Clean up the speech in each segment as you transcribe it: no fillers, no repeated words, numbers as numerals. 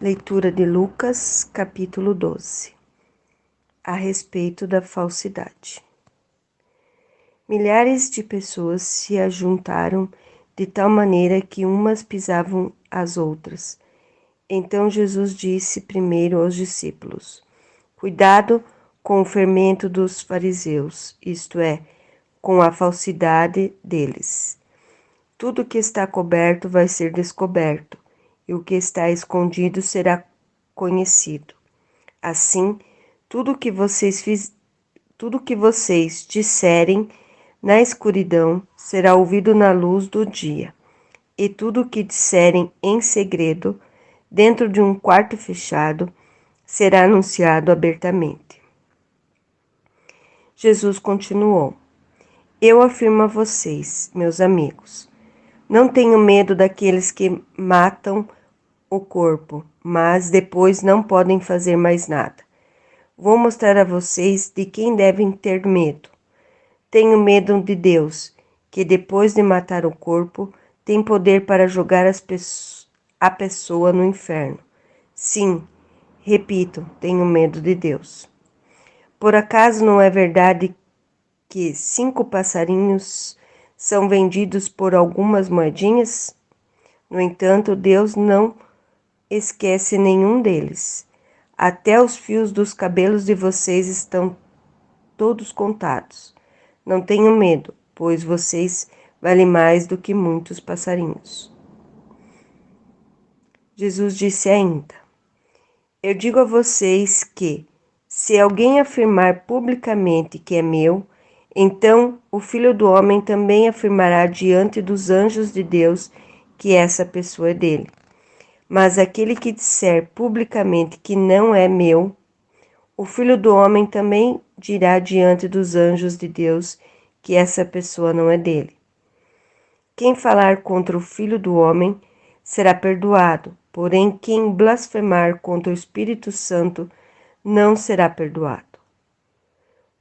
Leitura de Lucas, capítulo 12. A respeito da falsidade. Milhares de pessoas se ajuntaram de tal maneira que umas pisavam as outras. Então Jesus disse primeiro aos discípulos: Cuidado com o fermento dos fariseus, isto é, com a falsidade deles. Tudo que está coberto vai ser descoberto, e o que está escondido será conhecido. Assim, tudo que vocês disserem na escuridão será ouvido na luz do dia, e tudo que disserem em segredo, dentro de um quarto fechado, será anunciado abertamente. Jesus continuou: Eu afirmo a vocês, meus amigos, não tenho medo daqueles que matam o corpo, mas depois não podem fazer mais nada. Vou mostrar a vocês de quem devem ter medo. Tenho medo de Deus, que depois de matar o corpo, tem poder para jogar a pessoa no inferno. Sim, repito, tenho medo de Deus. Por acaso não é verdade que 5 passarinhos são vendidos por algumas moedinhas? No entanto, Deus não esquece nenhum deles. Até os fios dos cabelos de vocês estão todos contados. Não tenham medo, pois vocês valem mais do que muitos passarinhos. Jesus disse ainda: Eu digo a vocês que, se alguém afirmar publicamente que é meu, então o Filho do Homem também afirmará diante dos anjos de Deus que essa pessoa é dele. Mas aquele que disser publicamente que não é meu, o Filho do Homem também dirá diante dos anjos de Deus que essa pessoa não é dele. Quem falar contra o Filho do Homem será perdoado, porém quem blasfemar contra o Espírito Santo não será perdoado.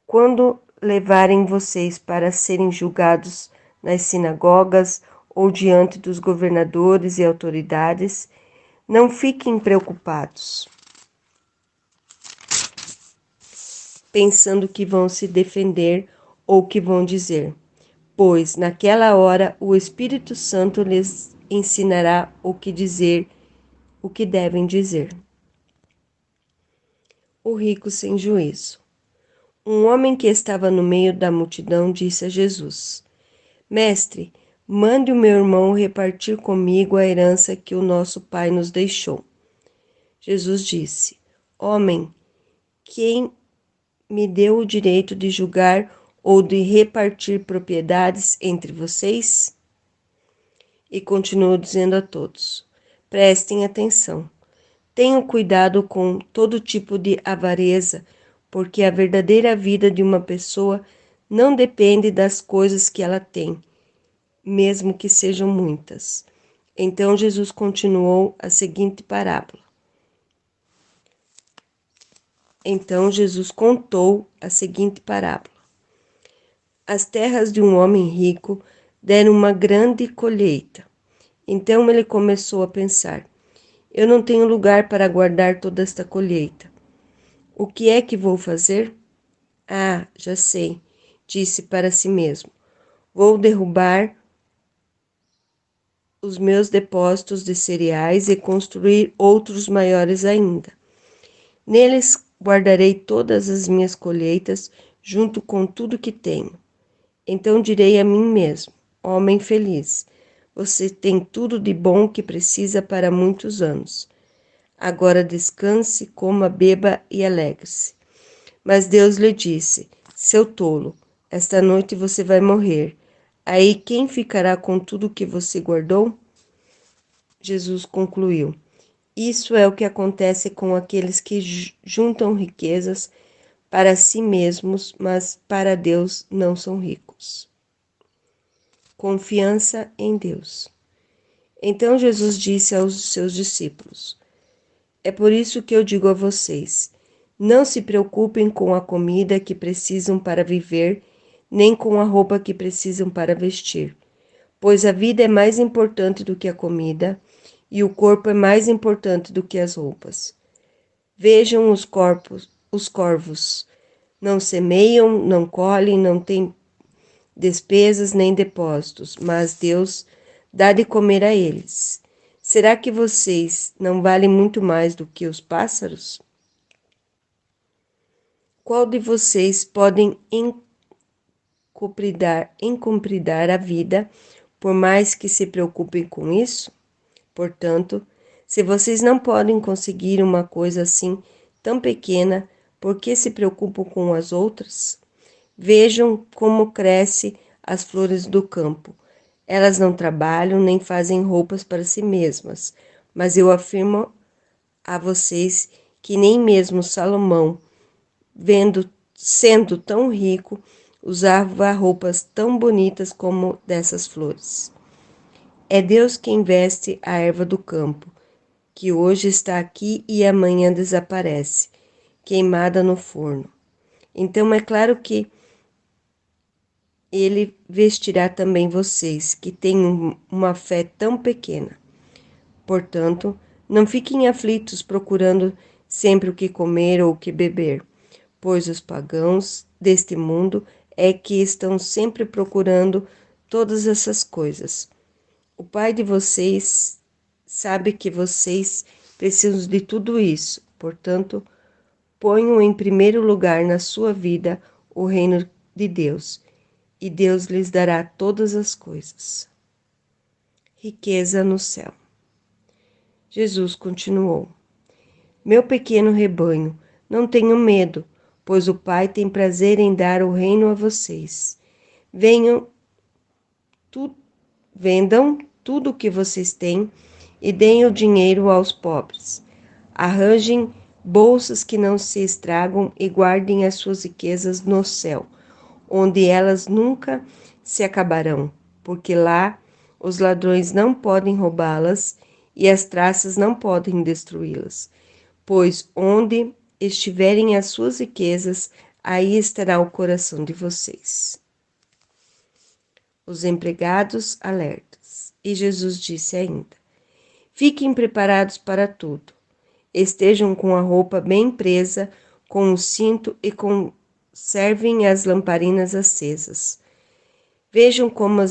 Quando levarem vocês para serem julgados nas sinagogas ou diante dos governadores e autoridades, não fiquem preocupados, pensando que vão se defender ou que vão dizer, pois naquela hora o Espírito Santo lhes ensinará o que dizer, o que devem dizer. O rico sem juízo. Um homem que estava no meio da multidão disse a Jesus: Mestre, mande o meu irmão repartir comigo a herança que o nosso pai nos deixou. Jesus disse: Homem, quem me deu o direito de julgar ou de repartir propriedades entre vocês? E continuou dizendo a todos: Prestem atenção. Tenham cuidado com todo tipo de avareza, porque a verdadeira vida de uma pessoa não depende das coisas que ela tem, mesmo que sejam muitas. Então Jesus continuou a seguinte parábola. Então Jesus contou a seguinte parábola. As terras de um homem rico deram uma grande colheita. Então ele começou a pensar: Eu não tenho lugar para guardar toda esta colheita. O que é que vou fazer? Ah, já sei, disse para si mesmo. Vou derrubar os meus depósitos de cereais e construir outros maiores ainda. Neles guardarei todas as minhas colheitas, junto com tudo que tenho. Então direi a mim mesmo: Homem feliz, você tem tudo de bom que precisa para muitos anos. Agora descanse, coma, beba e alegre-se. Mas Deus lhe disse: Seu tolo, esta noite você vai morrer. Aí quem ficará com tudo que você guardou? Jesus concluiu: Isso é o que acontece com aqueles que juntam riquezas para si mesmos, mas para Deus não são ricos. Confiança em Deus. Então Jesus disse aos seus discípulos: É por isso que eu digo a vocês: não se preocupem com a comida que precisam para viver, nem com a roupa que precisam para vestir, pois a vida é mais importante do que a comida e o corpo é mais importante do que as roupas. Vejam os corvos. Não semeiam, não colhem, não têm despesas nem depósitos, mas Deus dá de comer a eles. Será que vocês não valem muito mais do que os pássaros? Qual de vocês podem encompridar a vida, por mais que se preocupem com isso? Portanto, se vocês não podem conseguir uma coisa assim tão pequena, por que se preocupam com as outras? Vejam como crescem as flores do campo. Elas não trabalham nem fazem roupas para si mesmas, mas eu afirmo a vocês que nem mesmo Salomão, sendo tão rico, usava roupas tão bonitas como dessas flores. É Deus quem veste a erva do campo, que hoje está aqui e amanhã desaparece, queimada no forno. Então é claro que Ele vestirá também vocês, que têm uma fé tão pequena. Portanto, não fiquem aflitos procurando sempre o que comer ou o que beber, pois os pagãos deste mundo é que estão sempre procurando todas essas coisas. O Pai de vocês sabe que vocês precisam de tudo isso, portanto, ponham em primeiro lugar na sua vida o reino de Deus, e Deus lhes dará todas as coisas. Riqueza no céu. Jesus continuou: Meu pequeno rebanho, não tenham medo, pois o Pai tem prazer em dar o reino a vocês. Venham, vendam tudo o que vocês têm e deem o dinheiro aos pobres. Arranjem bolsas que não se estragam e guardem as suas riquezas no céu, onde elas nunca se acabarão, porque lá os ladrões não podem roubá-las e as traças não podem destruí-las. Pois onde estiverem as suas riquezas, aí estará o coração de vocês. Os empregados alertas. E Jesus disse ainda: Fiquem preparados para tudo. Estejam com a roupa bem presa, com o cinto e conservem as lamparinas acesas. Vejam como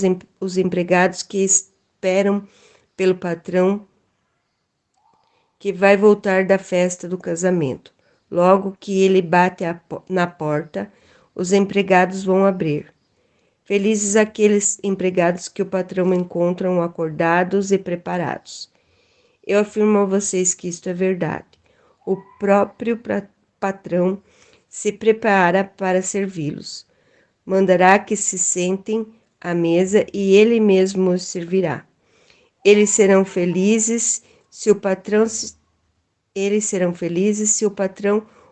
os empregados que esperam pelo patrão que vai voltar da festa do casamento. Logo que ele bate na porta, os empregados vão abrir. Felizes aqueles empregados que o patrão encontram acordados e preparados. Eu afirmo a vocês que isto é verdade. O próprio patrão se prepara para servi-los. Mandará que se sentem à mesa e ele mesmo os servirá. Eles serão felizes se o patrão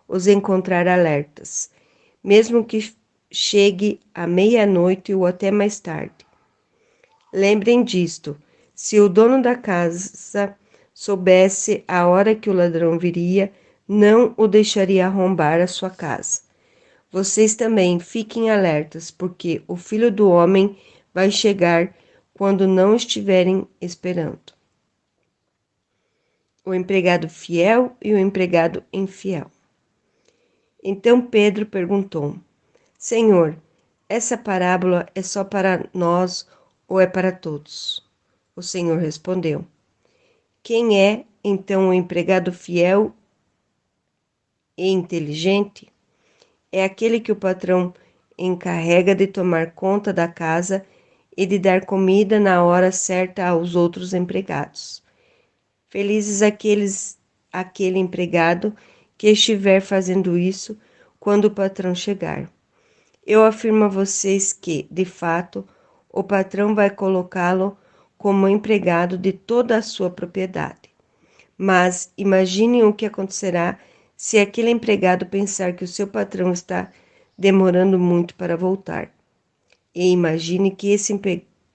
os encontrar alertas, mesmo que chegue à meia-noite ou até mais tarde. Lembrem disto: se o dono da casa soubesse a hora que o ladrão viria, não o deixaria arrombar a sua casa. Vocês também fiquem alertas, porque o Filho do Homem vai chegar quando não estiverem esperando. O empregado fiel e o empregado infiel. Então Pedro perguntou: Senhor, essa parábola é só para nós ou é para todos? O Senhor respondeu: Quem é então o empregado fiel e inteligente? É aquele que o patrão encarrega de tomar conta da casa e de dar comida na hora certa aos outros empregados. Felizes aquele empregado que estiver fazendo isso quando o patrão chegar. Eu afirmo a vocês que, de fato, o patrão vai colocá-lo como empregado de toda a sua propriedade. Mas imaginem o que acontecerá se aquele empregado pensar que o seu patrão está demorando muito para voltar. E imagine que esse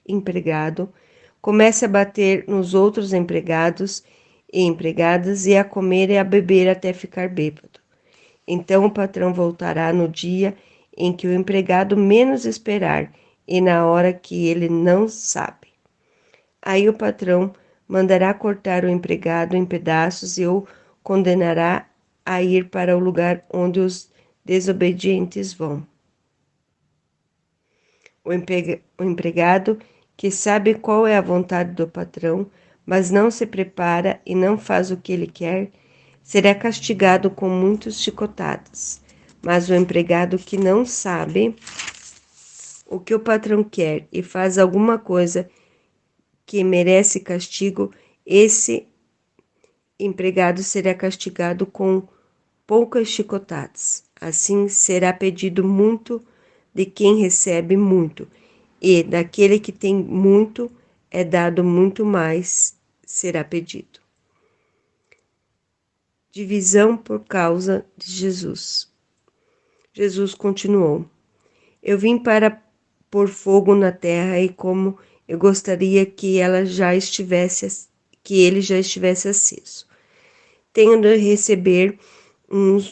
empregado comece a bater nos outros empregados e empregadas e a comer e a beber até ficar bêbado. Então o patrão voltará no dia em que o empregado menos esperar e na hora que ele não sabe. Aí o patrão mandará cortar o empregado em pedaços e o condenará a ir para o lugar onde os desobedientes vão. O empregado que sabe qual é a vontade do patrão, mas não se prepara e não faz o que ele quer, será castigado com muitas chicotadas. Mas o empregado que não sabe o que o patrão quer e faz alguma coisa que merece castigo, esse empregado será castigado com poucas chicotadas. Assim será pedido muito de quem recebe muito, e daquele que tem muito é dado muito mais será pedido. Divisão por causa de Jesus. Jesus continuou: Eu vim para pôr fogo na terra e como eu gostaria que ele já estivesse aceso. Tenho de receber um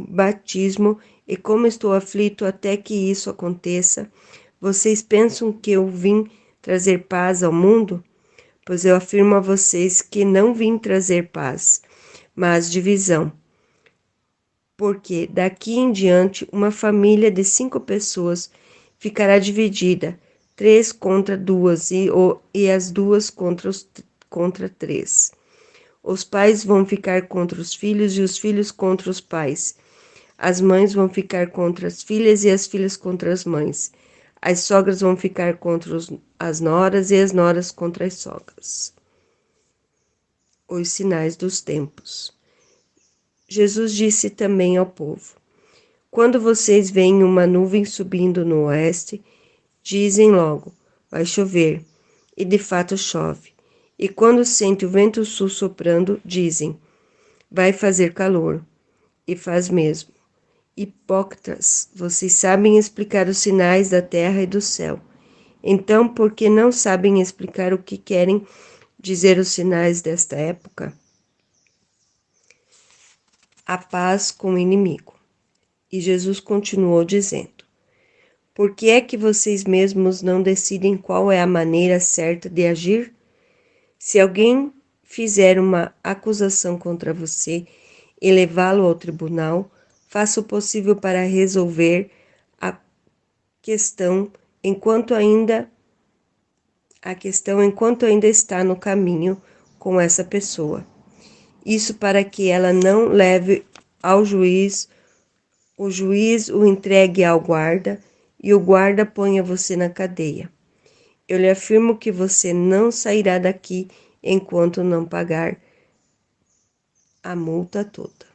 batismo e como estou aflito até que isso aconteça, vocês pensam que eu vim trazer paz ao mundo? Pois eu afirmo a vocês que não vim trazer paz, mas divisão. Porque daqui em diante uma família de 5 pessoas ficará dividida, 3 contra 2 e as 2 contra 3. Os pais vão ficar contra os filhos e os filhos contra os pais. As mães vão ficar contra as filhas e as filhas contra as mães. As sogras vão ficar contra as noras e as noras contra as sogras. Os sinais dos tempos. Jesus disse também ao povo: Quando vocês veem uma nuvem subindo no oeste, dizem logo: vai chover, e de fato chove. E quando sente o vento sul soprando, dizem: vai fazer calor, e faz mesmo. Hipócritas, vocês sabem explicar os sinais da terra e do céu. Então, por que não sabem explicar o que querem dizer os sinais desta época? A paz com o inimigo. E Jesus continuou dizendo: Por que é que vocês mesmos não decidem qual é a maneira certa de agir? Se alguém fizer uma acusação contra você e levá-lo ao tribunal, faça o possível para resolver a questão enquanto ainda está no caminho com essa pessoa. Isso para que ela não leve ao juiz, o juiz o entregue ao guarda e o guarda ponha você na cadeia. Eu lhe afirmo que você não sairá daqui enquanto não pagar a multa toda.